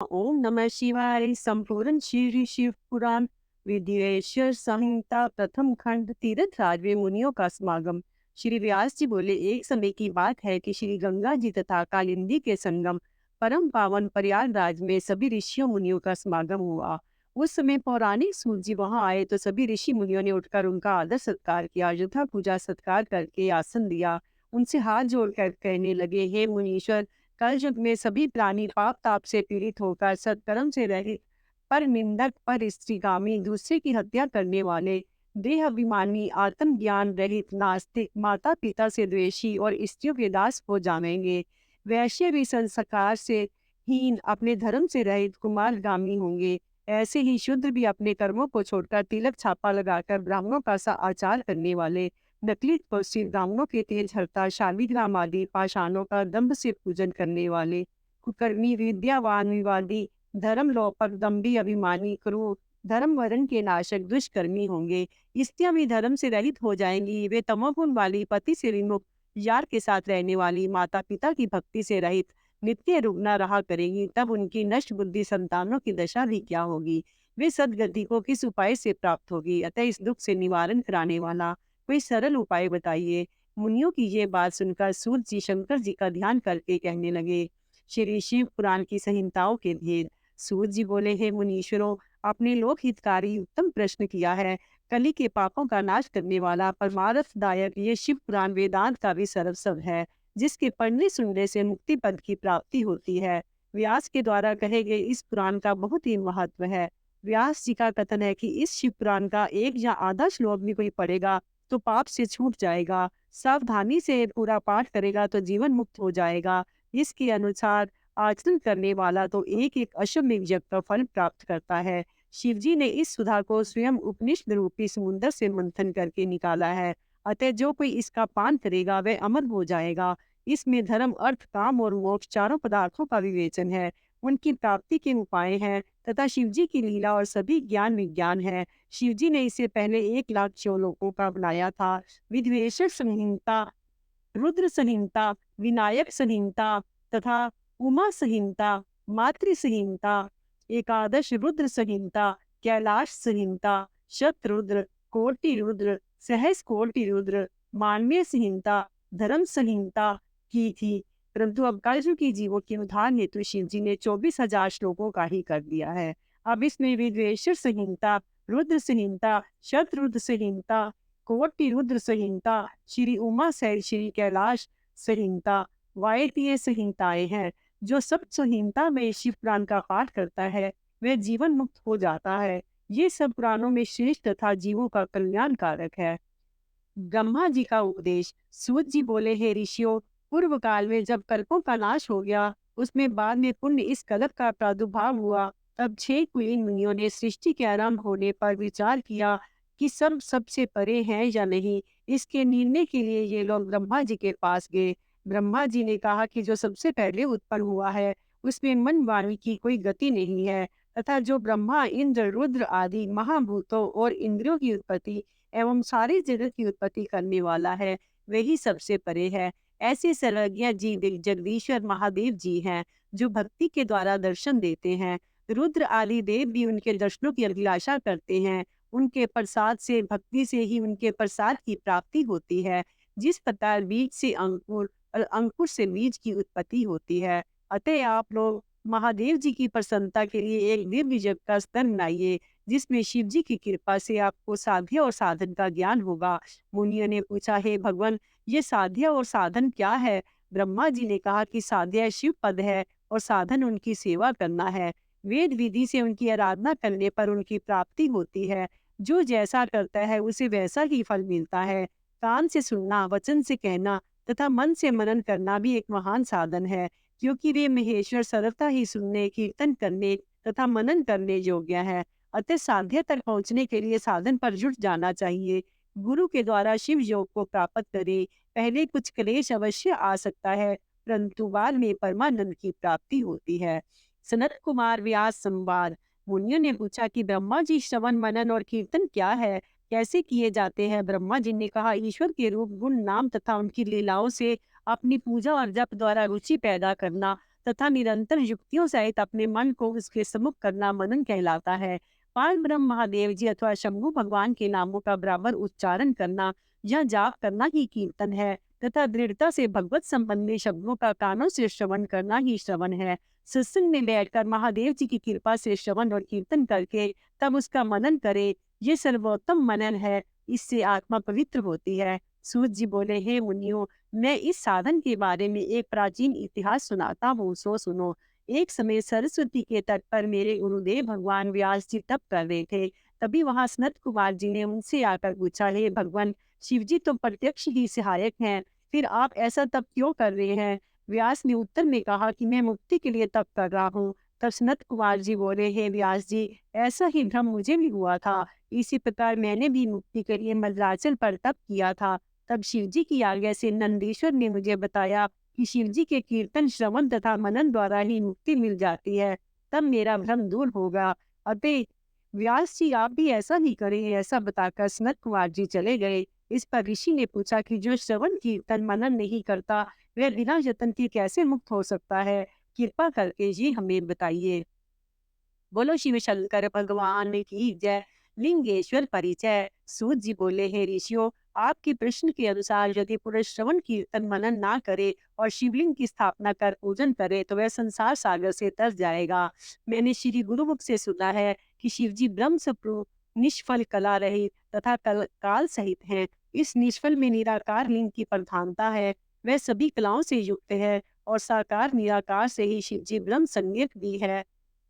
ओम नमः शिवाय। संपूर्ण श्री शिव पुराण विद्येश्वर संहिता प्रथम खंड तीर्थ राजवे मुनियों का समागम। श्री व्यास जी बोले, एक समय की बात है कि श्री गंगा जी तथा कालिंदी के संगम परम पावन प्रयागराज में सभी ऋषियों मुनियों का समागम हुआ। उस समय पौराणिक सूत जी वहां आए तो सभी ऋषि मुनियों ने उठकर उनका आदर सत्कार किया, यथा पूजा सत्कार करके आसन दिया। उनसे हाथ जोड़कर कहने लगे, हे मुनीश्वर, कल युग में सभी प्राणी पाप ताप से पीड़ित होकर सत्कर्म से रहित, पर निंदक, पर स्त्रीगामी, दूसरे की हत्या करने वाले, देह अभिमानी, आत्म ज्ञान रहित, नास्तिक, माता पिता से द्वेषी और स्त्रियों के दास हो जाएंगे। वैश्य भी संस्कार से हीन, अपने धर्म से रहित कुमारगामी होंगे। ऐसे ही शूद्र भी अपने कर्मों को छोड़कर तिलक छापा लगाकर ब्राह्मणों का सा आचार करने वाले, नकली पौष्टिक ब्राह्मणों के तेज हरता शालिग्राम आदि पाषाणों का दंभ से पूजन करने वाले, कुकर्मी, विद्यावान, विवादी, धर्म लोपक, दम्भी, अभिमानी, क्रूर, धर्म वरण के नाशक दुष्कर्मी होंगे। स्त्रियां भी धर्म से रहित हो जाएंगी। वे तमोगुण वाली, पति से विमुख, यार के साथ रहने वाली, माता पिता की भक्ति से रहित, नित्य रुग्ना रहा करेंगी। तब उनकी नष्ट बुद्धि संतानों की दशा भी क्या होगी? वे सदगति को किस उपाय से प्राप्त होगी? अतः इस दुख से निवारण कराने वाला कोई सरल उपाय बताइए। मुनियों की ये बात सुनकर सूत जी शंकर जी का ध्यान करके कहने लगे, श्री शिव पुराण की संहिताओं के भेद। सूत जी बोले, हे मुनीश्वरों, आपने लोक हितकारी उत्तम प्रश्न किया है। कली के पापों का नाश करने वाला परमार्थदायक ये शिव पुराण वेदांत का भी सर्वस्व है, जिसके पढ़ने सुनने से मुक्ति पद की प्राप्ति होती है। व्यास के द्वारा कहे गए इस पुराण का बहुत ही महत्व है। व्यास जी का कथन है कि इस शिव पुराण का एक या आधा श्लोक भी कोई पढ़ेगा तो पाप से छूट जाएगा, सावधानी से पूरा पाठ करेगा तो जीवन मुक्त हो जाएगा। इसके अनुसार आचरण करने वाला तो एक एक अश्वमेध यज्ञ का फल प्राप्त करता है। शिवजी ने इस सुधा को स्वयं उपनिषद रूपी समुद्र से मंथन करके निकाला है। अतः जो कोई इसका पान करेगा वह अमर हो जाएगा। इसमें धर्म, अर्थ, काम और मोक्ष चारों पदार्थों का विवेचन है, उनकी प्राप्ति के उपाय हैं तथा शिवजी की लीला और सभी ज्ञान विज्ञान है। शिवजी ने इसे पहले 1 लाख श्लोकों का बनाया था। विद्वेषक संहिता, रुद्र संहिता, विनायक संहिता तथा उमा संहिता, मातृ संहिता, एकादश रुद्र संहिता, कैलाश संहिता, शतरुद्र, कोटि रुद्र, सहस कोटि रुद्र, मानवीय संहिता, धर्म संहिता की थी। परंतु अब कलयुग की जीवों के उद्धार हेतु शिव जी ने 24,000 श्लोकों का ही कर दिया है। अब इसमें विद्वेश्वर संहिता, रुद्र संहिता, शतरुद्र संहिता, कोटि रुद्र संहिता, श्री उमा सहित श्री कैलाश संहिता, वायतीय संहिताएं हैं। जो सब संहिता में शिव पुराण का पाठ करता है वह जीवन मुक्त हो जाता है। ये सब पुराणों में श्रेष्ठ तथा जीवों का कल्याण कारक है। ब्रह्मा जी का उपदेश। सूत जी बोले, हे ऋषियों, पूर्व काल में जब कल्पों का नाश हो गया, उसमें बाद में पुण्य इस कल्प का प्रादुर्भाव हुआ। तब 6 कुलीन मुनियों ने सृष्टि के आरंभ होने पर विचार किया कि सब सबसे परे हैं या नहीं। इसके निर्णय के लिए ये लोग ब्रह्मा जी के पास गए। ब्रह्मा जी ने कहा कि जो सबसे पहले उत्पन्न हुआ है उसमें मन वाणी की कोई गति नहीं है, तथा जो ब्रह्मा, इंद्र, रुद्र आदि महाभूतों और इंद्रियों की उत्पत्ति एवं सारी जगत की उत्पत्ति करने वाला है, वही सबसे परे है। ऐसे सर्वज्ञ जी जगदीश्वर महादेव जी हैं, जो भक्ति के द्वारा दर्शन देते हैं। रुद्र आदि देव भी उनके दर्शनों की अभिलाषा करते हैं। उनके प्रसाद से, भक्ति से ही उनके प्रसाद की प्राप्ति होती है। जिस प्रकार बीज से अंकुर और अंकुर से बीज की उत्पत्ति होती है। अतः आप लोग महादेव जी की प्रसन्नता के लिए एक दिव्य यज्ञ का स्तर बनाइए, जिसमें शिव जी की कृपा से आपको साध्य और साधन का ज्ञान होगा। मुनियों ने पूछा, हे भगवान, ये साध्य और साधन क्या है? ब्रह्मा जी ने कहा कि साध्य शिव पद है और साधन उनकी सेवा करना है। वेद विधि से उनकी आराधना करने पर उनकी प्राप्ति होती है। जो जैसा करता है उसे वैसा ही फल मिलता है। कान से सुनना, वचन से कहना तथा मन से मनन करना भी एक महान साधन है, क्योंकि वे महेश्वर सर्वथा ही सुनने, कीर्तन करने तथा मनन करने योग्य है। अतः साध्य तक पहुंचने के लिए साधन पर जुट जाना चाहिए। गुरु के द्वारा शिव योग को प्राप्त करें। पहले कुछ क्लेश अवश्य आ सकता है, परंतु बाद में परमानंद की प्राप्ति होती है। सनत कुमार व्यास संवाद। मुनियों ने पूछा कि ब्रह्मा जी, श्रवण, मनन और कीर्तन क्या है, कैसे किए जाते हैं? ब्रह्मा जी ने कहा, ईश्वर के रूप, गुण, नाम तथा उनकी लीलाओं से अपनी पूजा और जप द्वारा रुचि पैदा करना तथा निरंतर युक्तियों सहित अपने मन को उसके सम्मुख करना मनन कहलाता है। पार ब्रह्म महादेव जी अथवा शंभु भगवान के नामों का बराबर उच्चारण करना या जाप करना ही कीर्तन है तथा दृढ़ता से भगवत संबंधी शब्दों का कानों से श्रवण करना ही श्रवण है। सत्संग में बैठकर महादेव जी की कृपा से श्रवण और कीर्तन करके तब उसका मनन करे, ये सर्वोत्तम मनन है। इससे आत्मा पवित्र होती है। सूत जी बोले, हे मुनियों, मैं इस साधन के बारे में एक प्राचीन इतिहास सुनाता हूँ, सो सुनो। एक समय सरस्वती के तट पर मेरे गुरुदेव भगवान व्यास जी तप कर रहे थे। तभी वहां सनत कुमार जी ने उनसे आकर पूछा, हे भगवान, शिव जी तो प्रत्यक्ष ही सहायक हैं, फिर आप ऐसा तप क्यों कर रहे हैं? व्यास ने उत्तर में कहा कि मैं मुक्ति के लिए तप कर रहा हूँ। तब सनत कुमार जी बोले, हे व्यास जी, ऐसा ही भ्रम मुझे भी हुआ था। इसी प्रकार मैंने भी मुक्ति के लिए मद्राचल पर तप किया था। तब शिव जी की आज्ञा से नंदीश्वर ने मुझे बताया कि शिव जी के कीर्तन, श्रवण तथा मनन द्वारा ही मुक्ति मिल जाती है। तब मेरा भ्रम दूर होगा। अतः व्यास जी, आप भी ऐसा ही करें। ऐसा बताकर सनत कुमार जी चले गए। इस पर ऋषि ने पूछा कि जो श्रवण कीर्तन मनन नहीं करता, वह बिना यत्न के कैसे मुक्त हो सकता है? कृपा करके ये हमें बताइए। बोलो शिव शंकर भगवान की जय। लिंगेश्वर परिचय। सूत जी बोले, हे ऋषियों, आपके प्रश्न के अनुसार यदि पुरुष श्रवण कीर्तन मनन ना करे और शिवलिंग की स्थापना कर पूजन करे तो वह संसार सागर से तर जाएगा। मैंने श्री गुरुमुख से सुना है कि शिव जी ब्रह्म स्वरूप, निष्फल, कला रहित तथा काल सहित हैं। इस निष्फल में निराकार लिंग की प्रधानता है। वह सभी कलाओं से युक्त है और साकार निराकार से ही शिव जी ब्रह्म संज्ञक भी है।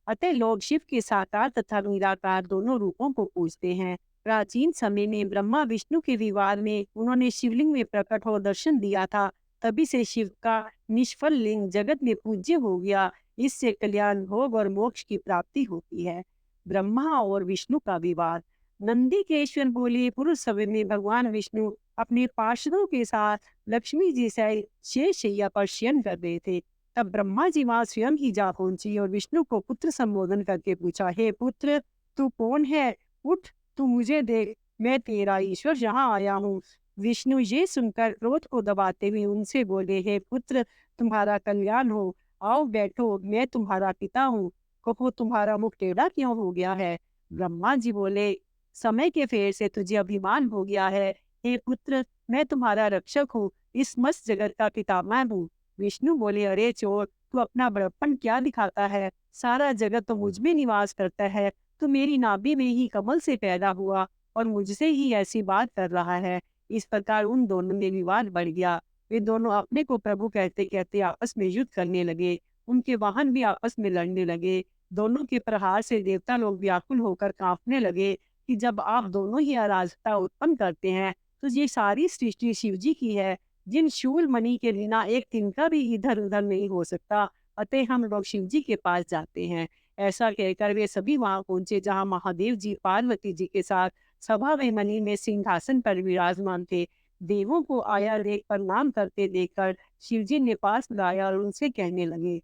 अतः लोग शिव के साकार तथा निराकार दोनों रूपों को पूजते हैं। प्राचीन समय में ब्रह्मा विष्णु के विवाद में उन्होंने शिवलिंग में प्रकट हो दर्शन दिया था। तभी से शिव का निष्फल लिंग जगत में पूज्य हो गया। इससे कल्याण, भोग और मोक्ष की प्राप्ति होती है। ब्रह्मा और विष्णु का विवाद। नंदीकेश्वर बोले, पुरुष समय में भगवान विष्णु अपने पार्षदों के साथ लक्ष्मी जी से शेष शैया पर शयन कर रहे थे। तब ब्रह्मा जी वहां स्वयं ही जा पहुंची और विष्णु को पुत्र संबोधन करके पूछा, हे पुत्र, तू कौन है? उठ, तू मुझे देख, मैं तेरा ईश्वर यहाँ आया हूँ। विष्णु ये सुनकर क्रोध को दबाते हुए उनसे बोले, हे पुत्र, तुम्हारा कल्याण हो, आओ बैठो, मैं तुम्हारा पिता हूँ। कहो, तुम्हारा मुख टेढ़ा क्यों हो गया है? ब्रह्मा जी बोले, समय के फेर से तुझे अभिमान हो गया है। हे पुत्र, मैं तुम्हारा रक्षक हूँ, इस मस्त जगत का पितामह हूँ। विष्णु बोले, अरे चोर, तू अपना बड़प्पन क्या दिखाता है? सारा जगत तो मुझ में निवास करता है। तू मेरी नाभि में ही कमल से पैदा हुआ और मुझसे ही ऐसी बात कर रहा है। इस प्रकार उन दोनों में विवाद बढ़ गया। वे दोनों अपने को प्रभु कहते कहते आपस में युद्ध करने लगे। उनके वाहन भी आपस में लड़ने लगे। दोनों के प्रहार से देवता लोग व्याकुल होकर कांपने लगे कि जब आप दोनों ही अराजकता उत्पन्न करते हैं तो ये सारी सृष्टि शिव जी की है, जिन शूल मणि के बिना एक तिनका भी इधर उधर नहीं हो सकता। अतः हम लोग शिव जी के पास जाते हैं। ऐसा कहकर वे सभी वहां पहुंचे जहां महादेव जी पार्वती जी के साथ सभा में मणि में सिंहासन पर विराजमान थे। देवों को आया देख प्रणाम करते देखकर शिव जी ने पास बुलाया और उनसे कहने लगे,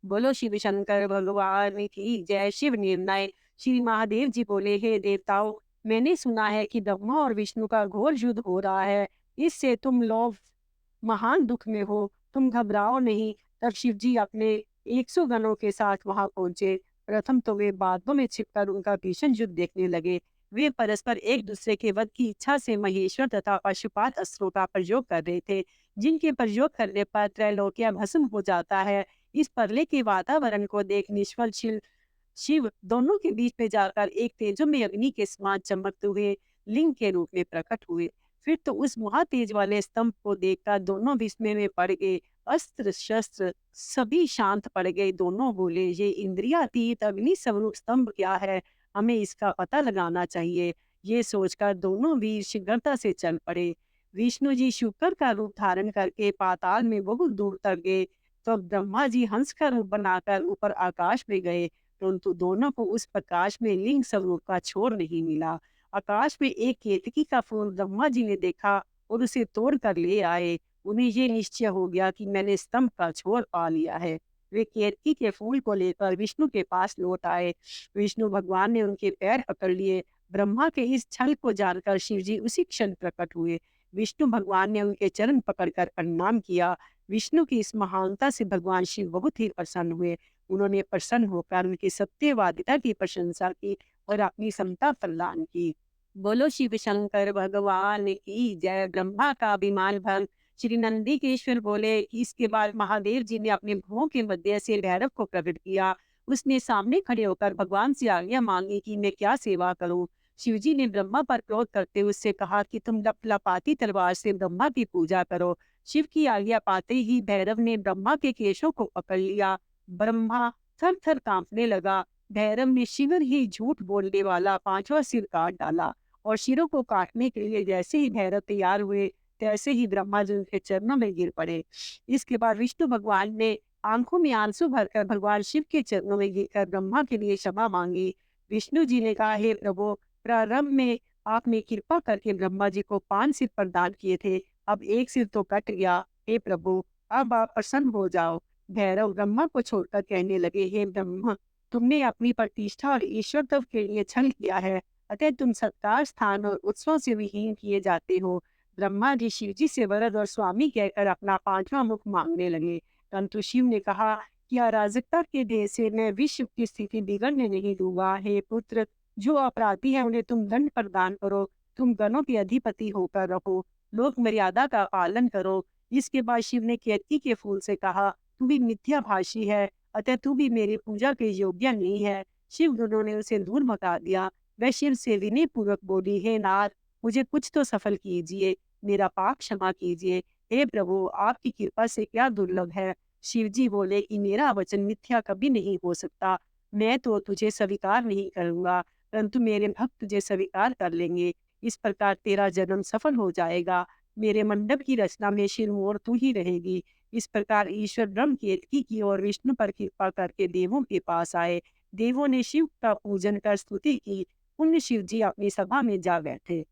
बोलो शिव शंकर भगवान की जय। शिव निर्णय। श्री महादेव जी बोले, हे देवताओं, मैंने सुना है कि ब्रह्मा और विष्णु का घोर युद्ध हो रहा है। इससे तुम लोग महान दुख में हो, तुम घबराओ नहीं। तब शिव जी अपने 100 गणों के साथ वहां पहुंचे। प्रथम तो वे बादलों में छिपकर उनका भीषण युद्ध देखने लगे। वे परस्पर एक दूसरे के वध की इच्छा से महेश्वर तथा पशुपात अस्त्रों का प्रयोग कर रहे थे, जिनके प्रयोग करने पर त्रैलोक्य भस्म हो जाता है। इस परले के वातावरण को देख निष्फल शिव दोनों के बीच में जाकर एक तेजोमय अग्नि के समान चमकते हुए लिंग के रूप में प्रकट हुए। फिर तो उस महातेज वाले स्तंभ को देखकर दोनों विस्मय में पड़ गए। अस्त्र शस्त्र सभी शांत पड़ गए। दोनों बोले, ये इंद्रियातीत अग्नि स्वरूप स्तंभ क्या है? हमें इसका पता लगाना चाहिए। ये सोचकर दोनों वीर शीघ्रता से चल पड़े। विष्णु जी शुक्र का रूप धारण करके पाताल में बहुत दूर तक गए। तो ब्रह्मा जी हंस का रूप बनाकर ऊपर आकाश में गए, परंतु दोनों को उस प्रकाश में लिंग स्वरूप का छोर नहीं मिला। आकाश में एक केतकी का फूल ब्रह्मा जी ने देखा और उसे तोड़ कर ले आए। उन्हें ये निश्चय हो गया कि मैंने स्तंभ का छोर पा लिया है। वे केतकी के फूल को लेकर विष्णु के पास लौट आए। विष्णु भगवान ने उनके पैर पकड़ लिए। ब्रह्मा के इस छल को जानकर शिव जी उसी क्षण प्रकट हुए। विष्णु भगवान ने उनके चरण पकड़कर प्रणाम किया। विष्णु की इस महानता से भगवान शिव बहुत ही प्रसन्न हुए। उन्होंने प्रसन्न होकर उनकी सत्यवादिता की प्रशंसा की और अपनी समता प्रदान की। बोलो शिव शंकर भगवान की जय। ब्रह्मा का अभिमान भंग। श्री नंदीकेश्वर बोले कि इसके बाद महादेव जी ने अपने भुवों के मध्य से भैरव को प्रकट किया। उसने सामने खड़े होकर भगवान से आज्ञा मांगी कि मैं क्या सेवा करूं। शिवजी ने ब्रह्मा पर क्रोध करते हुए उससे कहा कि तुम लपलपाती तलवार से ब्रह्मा की पूजा करो। शिव की आज्ञा पाते ही भैरव ने ब्रह्मा के केशों को पकड़ लिया। ब्रह्मा थर थर कांपने लगा। भैरव ने शीघ्र ही झूठ बोलने वाला पांचवा सिर काट डाला और शिरों को काटने के लिए जैसे ही भैरव तैयार हुए तैसे ही ब्रह्मा जी उनके चरणों में गिर पड़े। इसके बाद विष्णु भगवान ने आंखों में आंसू भरकर भगवान शिव के चरणों में गिरकर ब्रह्मा के लिए क्षमा मांगी। विष्णु जी ने कहा, हे प्रभु, प्रारंभ में आपने कृपा करके ब्रह्मा जी को 5 सिर प्रदान किए थे, अब 1 सिर तो कट गया। हे प्रभु, अब आप प्रसन्न हो जाओ। भैरव ब्रह्मा को छोड़कर कहने लगे, हे ब्रह्मा, तुमने अपनी प्रतिष्ठा और ईश्वरत्व के लिए छल किया है, अतः तुम सत्कार, स्थान और उत्सव से विहीन किए जाते हो। ब्रह्मा जी शिव जी से वरद और स्वामी कहकर अपना 5वां मुख मांगने लगे, परंतु शिव ने कहा कि अराजकता के देह से मैं विश्व की स्थिति बिगड़ने नहीं दूंगा। हे पुत्र, जो अपराधी है उन्हें तुम दंड प्रदान करो। तुम गणों के अधिपति होकर रहो, लोक मर्यादा का पालन करो। इसके बाद शिव ने केतकी के फूल से कहा, तू भी मिथ्याभाषी है, अतः तू भी मेरी पूजा के योग्य नहीं है। शिव गुरु ने उसे दूर भगा दिया। वह शिव से विनय पूर्वक बोली, हे नाथ, मुझे कुछ तो सफल कीजिए, मेरा पाप क्षमा कीजिए। हे प्रभु, आपकी कृपा से क्या दुर्लभ है। शिव जी बोले कि मेरा वचन मिथ्या कभी नहीं हो सकता। मैं तो तुझे स्वीकार नहीं करूंगा, परंतु मेरे भक्त तुझे स्वीकार कर लेंगे। इस प्रकार तेरा जन्म सफल हो जाएगा। मेरे मंडप की रचना में शिरमोर तू ही रहेगी। इस प्रकार ईश्वर ब्रह्म केतकी की और विष्णु पर कृपा करके देवों के पास आए। देवों ने शिव का पूजन कर स्तुति की। पुण्य शिव जी अपनी सभा में जा बैठे।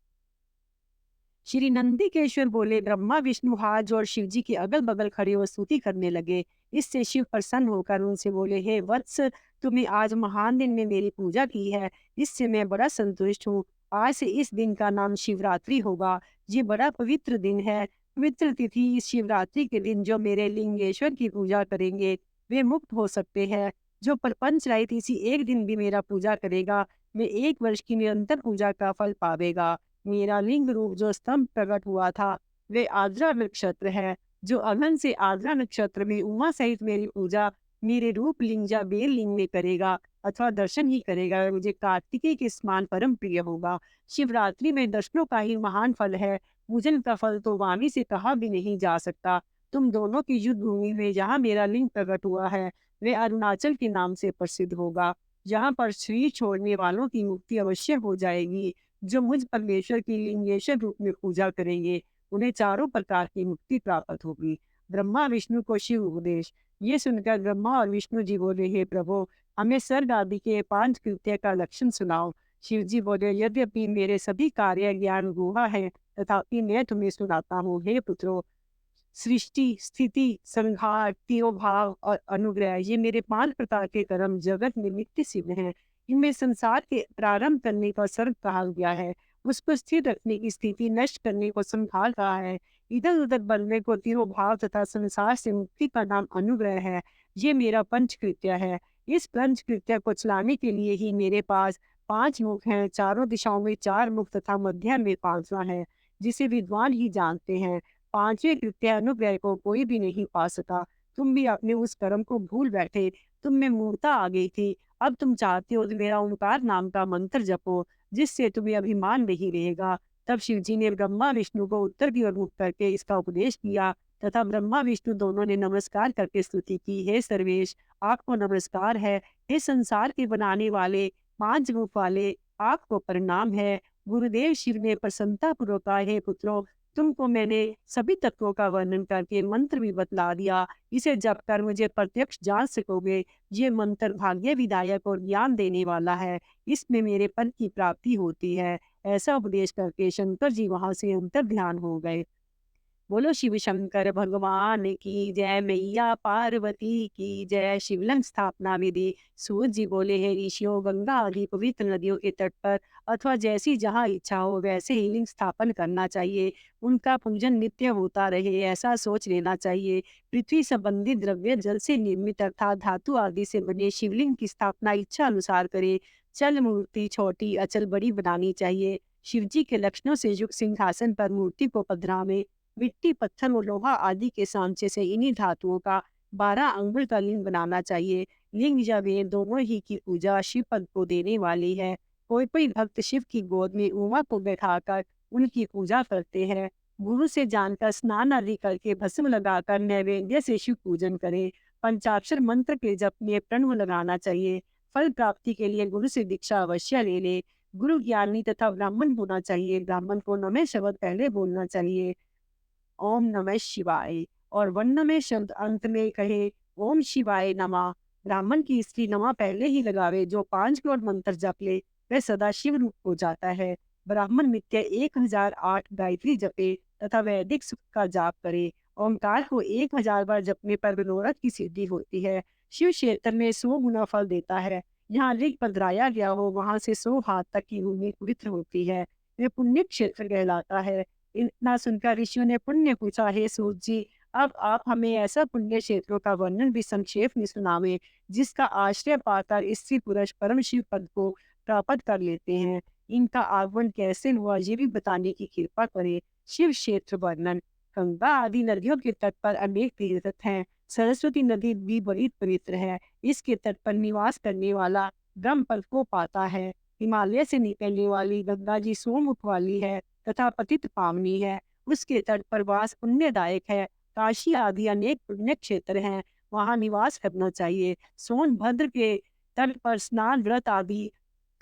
श्री नंदीकेश्वर बोले, ब्रह्मा विष्णु हाथ जोड़ शिव जी के अगल बगल खड़े हो स्तुति करने लगे। इससे शिव प्रसन्न होकर उनसे बोले, हे वत्स, तुमने आज महान दिन में मेरी पूजा की है, इससे मैं बड़ा संतुष्ट हूँ। आज से इस दिन का नाम शिवरात्रि होगा। ये बड़ा पवित्र दिन है। पवित्र तिथि इस शिवरात्रि के दिन जो मेरे लिंगेश्वर की पूजा करेंगे वे मुक्त हो सकते हैं। जो प्रपंच रहित इसी एक दिन भी मेरा पूजा करेगा, वे 1 वर्ष की निरंतर पूजा का फल पावेगा। मेरा लिंग रूप जो स्तंभ प्रकट हुआ था, वे आर्द्रा नक्षत्र है। जो अगन से आर्द्रा नक्षत्र में उमा सहित मेरी पूजा मेरे रूप लिंग या बेल लिंग में करेगा अथवा दर्शन ही करेगा, वह मुझे कार्तिकेय के समान परम प्रिय होगा। शिवरात्रि में दर्शनों का ही महान फल है। पूजन का फल तो वाणी से कहा भी नहीं जा सकता। तुम दोनों की युद्ध भूमि में जहाँ मेरा लिंग प्रकट हुआ है, वे अरुणाचल के नाम से प्रसिद्ध होगा। जहाँ पर शरीर छोड़ने वालों की मुक्ति अवश्य हो जाएगी। जो मुझ परमेश्वर की लिंगेश्वर रूप में पूजा करेंगे, उन्हें चारों प्रकार की मुक्ति प्राप्त होगी। ब्रह्मा विष्णु को शिव उपदेश। ये सुनकर ब्रह्मा और विष्णु जी बोले, हे प्रभु, हमें स्वर्ग आदि के 5 कृत्य का लक्षण सुनाओ। शिव जी बोले, यद्यपि मेरे सभी कार्य ज्ञान गुहा है, तथापि मैं तुम्हें सुनाता हूँ। हे पुत्रो, सृष्टि, स्थिति, संहार, तिरोभाव और अनुग्रह, ये मेरे 5 प्रकार के कर्म जगत में नित्य सिद्ध हैं। इनमें संसार के प्रारंभ करने का सर्ग कहा गया है, उसको स्थिर रखने की स्थिति, नष्ट करने को संहार कहा है, इधर उधर बढ़ने को तिरोभाव तथा संसार से मुक्ति का नाम अनुग्रह है। ये मेरा पंचकृत्य है। इस पंचकृत्य को चलाने के लिए ही मेरे पास 5 मुख हैं। चारों दिशाओं में 4 मुख तथा मध्य में 5वां है, जिसे विद्वान ही जानते हैं। 5वें कृत्य अनुग्रह को कोई भी नहीं पा सका। तुम भी अपने उस कर्म को भूल बैठे। तुम में मूर्ता आ गई थी। अब तुम चाहते हो तो मेरा ओंकार नाम का मंत्र जपो, जिससे तुम्हें अभिमान नहीं रहेगा। तब शिव जी ने ब्रह्मा विष्णु को उत्तर की ओर मुख करके इसका उपदेश किया तथा ब्रह्मा विष्णु दोनों ने नमस्कार करके स्तुति की। हे सर्वेश, आपको नमस्कार है। हे संसार के बनाने वाले, 5 रूप वाले, आपको प्रणाम है। गुरुदेव शिव ने प्रसन्नता पूर्वक कहा, हे पुत्रों, तुमको मैंने सभी तत्वों का वर्णन करके मंत्र भी बतला दिया। इसे जप कर मुझे प्रत्यक्ष जान सकोगे। ये मंत्र भाग्य विदायक और ज्ञान देने वाला है। इसमें मेरे पद की प्राप्ति होती है। ऐसा उपदेश करके शंकर जी वहां से अंतर ध्यान हो गए। बोलो शिव शंकर भगवान की जय, मैया पार्वती की जय। शिवलिंग स्थापना विधि। सूत जी बोले, हे ऋषियों, गंगा आदि पवित्र नदियों के तट पर अथवा जैसी जहाँ इच्छा हो वैसे ही लिंग स्थापन करना चाहिए। उनका पूजन नित्य होता रहे, ऐसा सोच लेना चाहिए। पृथ्वी संबंधी द्रव्य जल से निर्मित अर्थात धातु आदि से बने शिवलिंग की स्थापना इच्छा अनुसार करे। चल मूर्ति छोटी अचल बड़ी बनानी चाहिए। शिवजी के लक्षणों से युक्त सिंहासन पर मूर्ति को पधरावे। मिट्टी, पत्थर और लोहा आदि के सांचे से इन्हीं धातुओं का 12 अंगुल का लिंग बनाना चाहिए। लिंग या वेद दोनों ही की पूजा शिव पद को देने वाली है। कोई भक्त शिव की गोद में उमा को बैठाकर उनकी पूजा करते हैं। गुरु से जानकर स्नान आदि करके भस्म लगाकर नैवेद्य से शिव पूजन करें। पंचाक्षर मंत्र के जप में प्रणव लगाना चाहिए। फल प्राप्ति के लिए गुरु से दीक्षा अवश्य ले ले। गुरु ज्ञानी तथा ब्राह्मण होना चाहिए। ब्राह्मण को नमः शब्द पहले बोलना चाहिए, ओम नमः शिवाय, और वर्ण में शब्द अंत में कहे, ओम शिवाय नमः। ब्राह्मण की स्त्री नमा पहले ही लगावे। जो 5 करोड़ मंत्र जप ले वह सदा शिव रूप हो जाता है। ब्राह्मण नित्य 1008 गायत्री जपे तथा वैदिक सुख का जाप करे। ओंकार को 1000 बार जपने पर मनोरथ की सिद्धि होती है। शिव क्षेत्र में 100 गुना फल देता है। जहाँ लिंग पधराया गया हो वहां से 100 हाथ तक की भूमि पवित्र होती है। यह पुण्य क्षेत्र कहलाता है। इतना सुनकर ऋषियों ने पुण्य पूछा, हे सूत जी, अब आप हमें ऐसा पुण्य क्षेत्रों का वर्णन भी संक्षेप में सुनावे जिसका आश्रय पाकर स्त्री पुरुष परम शिव पद को प्राप्त कर लेते हैं। इनका आगमन कैसे हुआ ये भी बताने की कृपा करे। शिव क्षेत्र वर्णन। गंगा आदि नदियों के तट पर अनेक तीर्थ हैं। सरस्वती नदी भी बड़ी पवित्र है। इसके तट पर निवास करने वाला ब्रह्म पद को पाता है। हिमालय से निकलने वाली गंगा जी सोमुख वाली है तथा पतित पावनी है। उसके तट पर वास पुण्यदायक है। काशी आदि अनेक पुण्य क्षेत्र हैं, वहां निवास करना चाहिए। सोनभद्र के तट पर स्नान व्रत आदि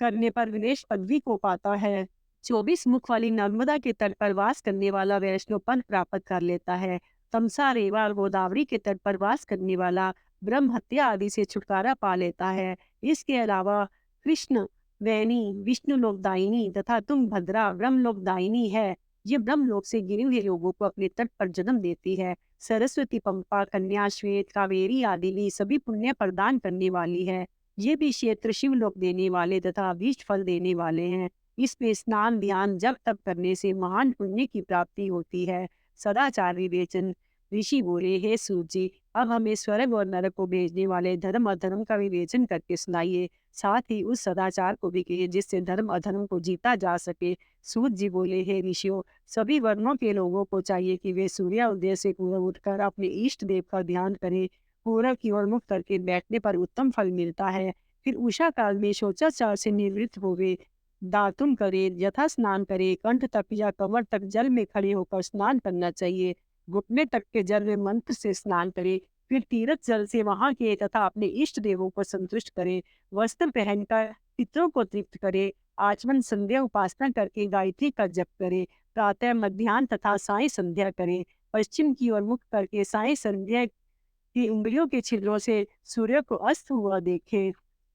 करने पर विदेश पदवी को पाता है। 24 मुख वाली नर्मदा के तट पर वास करने वाला वैष्णव पद प्राप्त कर लेता है। तमसा, रेवा और गोदावरी के तट पर वास करने वाला ब्रह्म हत्या आदि से छुटकारा पा लेता है। इसके अलावा कृष्ण वैनी विष्णु लोकदायिनी तथा तुंगभद्रा ब्रह्म लोकदायिनी है। ये ब्रह्मलोक से गिरे हुए लोगों को अपने तट पर जन्म देती है। सरस्वती, पंपा, कन्या, श्वेत, कावेरी आदि भी सभी पुण्य प्रदान करने वाली है। ये भी क्षेत्र शिवलोक देने वाले तथा अभीष्ट फल देने वाले हैं। इसमें स्नान, ध्यान, जप तप करने से महान पुण्य की प्राप्ति होती है। सदाचार विवेचन। ऋषि बोले, हे सूत जी, अब हमें स्वर्ग और नरक को भेजने वाले धर्म अधर्म का विवेचन करके सुनाइए। साथ ही उस सदाचार को भी कहिए जिससे धर्म अधर्म को जीता जा सके। सूत जी बोले, हे ऋषियों, सभी वर्णों के लोगों को चाहिए कि वे सूर्योदय से पूर्व उठकर अपने इष्ट देव का ध्यान करें। पूर्व की ओर मुख करके बैठने पर उत्तम फल मिलता है। फिर उषा काल में शौचाचार से निवृत्त होवे, दातुन करे, यथा स्नान करे। कंठ तक या कमर तक जल में खड़े होकर स्नान करना चाहिए। घुटने तक के जल में मंत्र से स्नान करे। फिर तीर्थ जल से वहां के तथा अपने इष्ट देवों को संतुष्ट करे। वस्त्र पहनकर पितरों को तृप्त करे। आचमन संध्या उपासना करके गायत्री का जप करे। प्रातः, मध्याह्न तथा साय संध्या करे। पश्चिम की ओर मुख करके साय संध्या की उंगलियों के छिद्रों से सूर्य को अस्त हुआ देखे।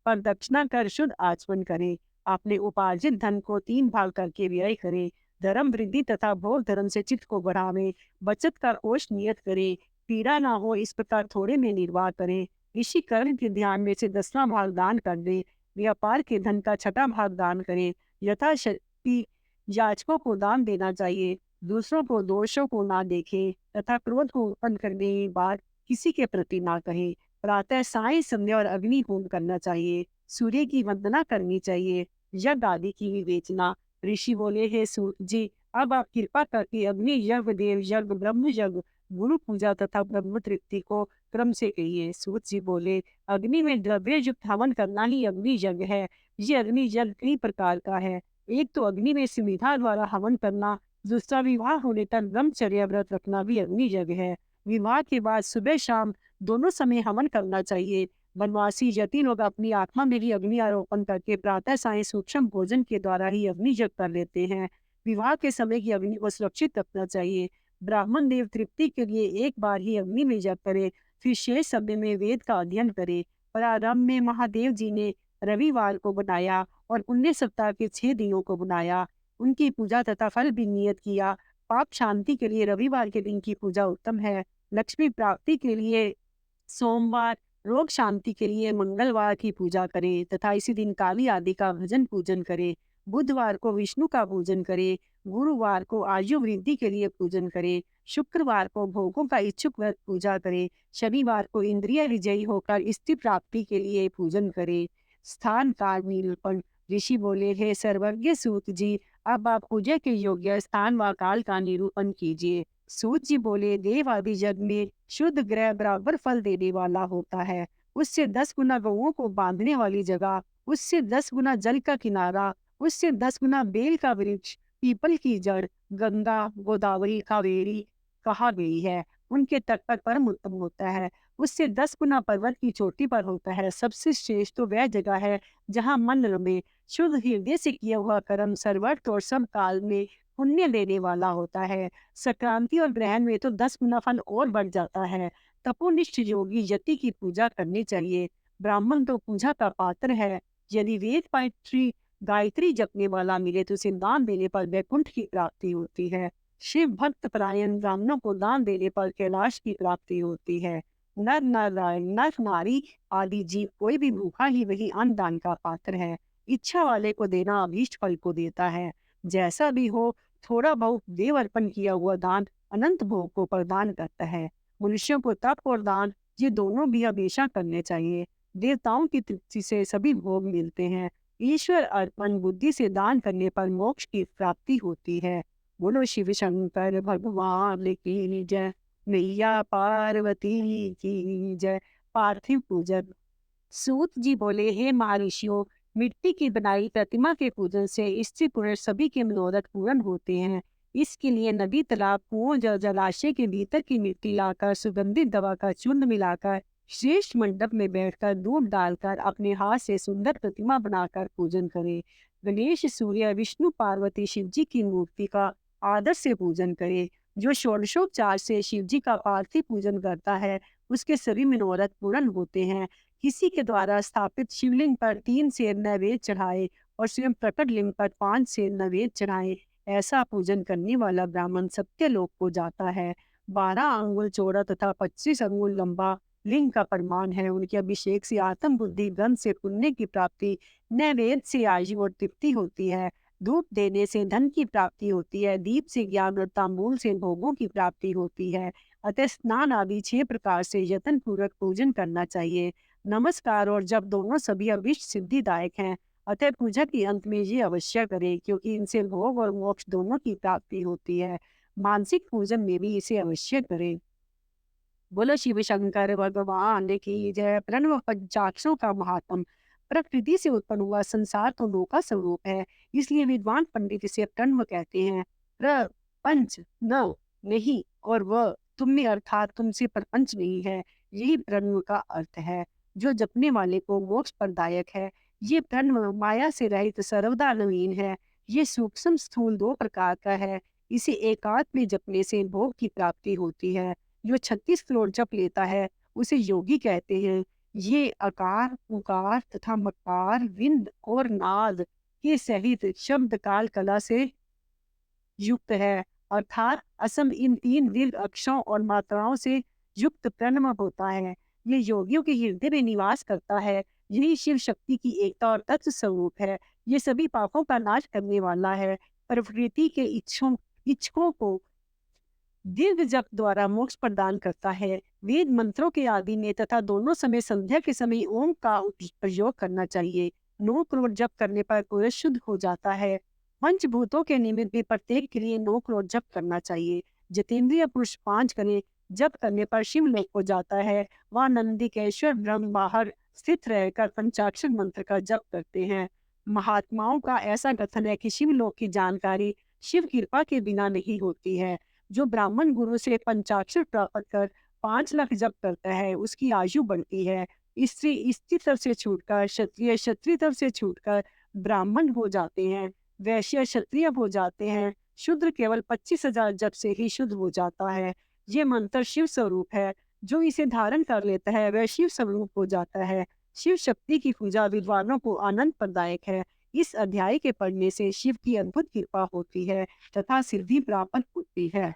पर दक्षिणा कर शुद्ध आचमन करे। अपने उपार्जित धन को 3 भाग करके व्यय करे। धर्म वृद्धि तथा भोग धर्म से चित्त को बढ़ावे। बचत का कोष नियत करे। पीड़ा ना हो इस प्रकार थोड़े में निर्वाह करे। ऋषि कर्म के ध्यान में से 10वां भाग दान कर दे। व्यापार के धन का 6वां भाग दान करे। यथाशक्ति याचकों को दान देना चाहिए। दूसरों को दोषों को ना देखे तथा क्रोध को उत्पन्न करने के बाद किसी के प्रति ना कहे। प्रातः, साय, संध्या और अग्नि होम करना चाहिए। सूर्य की वंदना करनी चाहिए। यज्ञ आदि की विवेचना। ऋषि बोले, हे सूत जी, अब आप कृपा करके अग्नि यज्ञ, देव यज्ञ, ब्रह्म यज्ञ, गुरु पूजा तथा ब्रह्म तृप्ति को क्रम से कहिए। सूत जी बोले, अग्नि में द्रव्य युक्त हवन करना ही अग्नि यज्ञ है। ये अग्नि यज्ञ कई प्रकार का है। एक तो अग्नि में संविधा द्वारा हवन करना, दूसरा विवाह होने तक ब्रह्मचर्य व्रत रखना भी अग्नि यज्ञ है। विवाह के बाद सुबह शाम दोनों समय हवन करना चाहिए। वनवासी यति लोग अपनी आत्मा में भी अग्नि आरोपण करके प्रातः साय सूक्ष्म भोजन के द्वारा ही अग्नि यज्ञ कर लेते हैं। विवाह के समय की अग्नि को सुरक्षित रखना चाहिए। ब्राह्मण देव तृप्ति के लिए एक बार ही अग्नि में यज्ञ करे, फिर शेष समय में वेद का अध्ययन करे। प्रारंभ में महादेव जी ने रविवार को बनाया और पुण्य सप्ताह के 6 दिनों को बनाया। उनकी पूजा तथा फल भी नियत किया। पाप शांति के लिए रविवार के दिन की पूजा उत्तम है। लक्ष्मी प्राप्ति के लिए सोमवार, रोग शांति के लिए मंगलवार की पूजा करें तथा इसी दिन काली आदि का भजन पूजन करें। बुधवार को विष्णु का पूजन करें। गुरुवार को आयु वृद्धि के लिए पूजन करें। शुक्रवार को भोगों का इच्छुक व्रत पूजा करें। शनिवार को इंद्रिय विजयी होकर स्थिति प्राप्ति के लिए पूजन करें। स्थान काल निरूपण। ऋषि बोले, हे सर्वज्ञ सूत जी, अब आप पूजा के योग्य स्थान व काल का निरूपण कीजिए। सूत जी बोले, देव आदि जग में शुद्ध ग्रह बराबर फल देने वाला होता है। उससे 10 गुना गौओं को बांधने वाली जगह, उससे 10 गुना जल का किनारा, उससे 10 गुना बेल का वृक्ष, पीपल की जड़, गंगा, गोदावरी, कावेरी कहा गई है। उनके तट पर परम उत्तम होता है। उससे 10 गुना पर्वत की चोटी पर होता है। सबसे श्रेष्ठ तो वह जगह है जहाँ मन रमे। शुद्ध हृदय से किया हुआ कर्म सर्वर्थ और सब काल में पुण्य देने वाला होता है। संक्रांति और ग्रहण में तो 10 गुना फल और बढ़ जाता है। तपोनिष्ठ योगी यति की पूजा करनी चाहिए। ब्राह्मण तो पूजा का पात्र है। यदि वेद पाठी गायत्री जपने वाला मिले तो उसे दान देने पर वैकुंठ की प्राप्ति होती है। शिव भक्त परायण ब्राह्मणों को दान देने पर कैलाश की प्राप्ति होती है। नर नारायण नर नारी आदि जीव कोई भी भूखा ही वही अन्न दान का पात्र है। इच्छा वाले को देना अभीष्ट फल को देता है। जैसा भी हो, थोड़ा बहुत देव अर्पण किया हुआ दान अनंत भोग को प्रदान करता है। मनुष्यों को तप और दान ये दोनों भी हमेशा करने चाहिए। देवताओं की तृप्ति से सभी भोग मिलते हैं। ईश्वर अर्पण बुद्धि से दान करने पर मोक्ष की प्राप्ति होती है। बोलो शिव शंकर भगवान की जय। मैया पार्वती की जय। पार्थिव पूजन। सूत जी बोले, हे महर्षियों, मिट्टी की बनाई प्रतिमा के पूजन से स्त्री पुरुष सभी के मनोरथ पूर्ण होते हैं। इसके लिए नदी, तालाब, कुओं, जलाशय के भीतर की मिट्टी लाकर सुगंधित दवा का चूर्ण मिलाकर श्रेष्ठ मंडप में बैठकर दूध डालकर अपने हाथ से सुंदर प्रतिमा बनाकर पूजन करें। गणेश, सूर्य, विष्णु, पार्वती, शिव जी की मूर्ति का आदर से पूजन करें। जो षोडशोपचार से शिव जी का पार्थिव पूजन करता है उसके सभी मनोरथ पूर्ण होते हैं। किसी के द्वारा स्थापित शिवलिंग पर 3 सेर नैवेद्य चढ़ाए और स्वयं प्रकट लिंग पर 5 सेर नैवेद्य चढ़ाए। ऐसा पूजन करने वाला ब्राह्मण सत्यलोक को जाता है। 12 अंगुल चौड़ा तथा 25 अंगुल लंबा लिंग का प्रमाण है। उनके अभिषेक से आत्म बुद्धि गंध से पुण्य की प्राप्ति, नैवेद्य से आयु और तृप्ति होती है। धूप देने से धन की प्राप्ति होती है। दीप से ज्ञान और तांबूल से भोगों की प्राप्ति होती है। अतः स्नान आदि 6 प्रकार से यत्न पूर्वक पूजन करना चाहिए। नमस्कार और जब दोनों सभी अभिष्ट सिद्धिदायक हैं। अतः पूजा के अंत में ये अवश्य करें, क्योंकि इनसे भोग और मोक्ष दोनों की प्राप्ति होती है। मानसिक पूजन में भी इसे अवश्य करें। बोलो शिव शंकर भगवान की जय। प्रणव पंचाक्षरों का महात्म। प्रकृति से उत्पन्न हुआ संसार तो नौ का स्वरूप है, इसलिए विद्वान पंडित इसे प्रणव कहते हैं। प्र पंच नव नहीं और व तुम में अर्थात तुमसे प्रपंच नहीं है, यही प्रणव का अर्थ है। जो जपने वाले को मोक्ष प्रदायक है। ये प्रणव माया से रहित सर्वदा नवीन है। ये सूक्ष्म स्थूल 2 प्रकार का है। इसे एकांत में जपने से भोग की प्राप्ति होती है। जो 36 करोड़ जप लेता है उसे योगी कहते हैं। ये अकार, उकार तथा मकार, विंद और नाद के सहित शब्द काल कला से युक्त है, अर्थात असम इन 3 दीर्घ अक्षरों और मात्राओं से युक्त प्रणव होता है। ये योगियों के हृदय में निवास करता है। यही शिव शक्ति की एकता और तत्व स्वरूप है। ये सभी पापों का नाश करने वाला है। प्रकृति के इच्छुकों को दीर्घ जप द्वारा मोक्ष प्रदान करता है। वेद मंत्रों के आदि में तथा दोनों समय संध्या के समय ओम का प्रयोग करना चाहिए। 9 करोड़ जप करने पर पुरुष शुद्ध हो जाता है। पंचभूतों के निमित्त भी प्रत्येक के लिए 9 करोड़ जप करना चाहिए। जितेंद्रिय पुरुष 5 करें। जप करने पर शिवलोक को जाता है। वह नंदिकेश्वर ब्रह्म बाहर स्थित रहकर पंचाक्षर मंत्र का जप करते हैं। महात्माओं का ऐसा कथन है कि शिवलोक की जानकारी शिव कृपा के बिना नहीं होती है। जो ब्राह्मण गुरु से पंचाक्षर प्राप्त कर 5 लाख जप करता है उसकी आयु बढ़ती है। स्त्री तर्फ से छूटकर क्षत्रिय, क्षत्रिय तर्फ से छूटकर ब्राह्मण हो जाते हैं। वैश्य क्षत्रिय हो जाते हैं। शूद्र केवल 25,000 जप से ही शुद्ध हो जाता है। ये मंत्र शिव स्वरूप है। जो इसे धारण कर लेता है वह शिव स्वरूप हो जाता है। शिव शक्ति की पूजा विद्वानों को आनंद प्रदायक है। इस अध्याय के पढ़ने से शिव की अद्भुत कृपा होती है तथा सिद्धि प्राप्त होती है।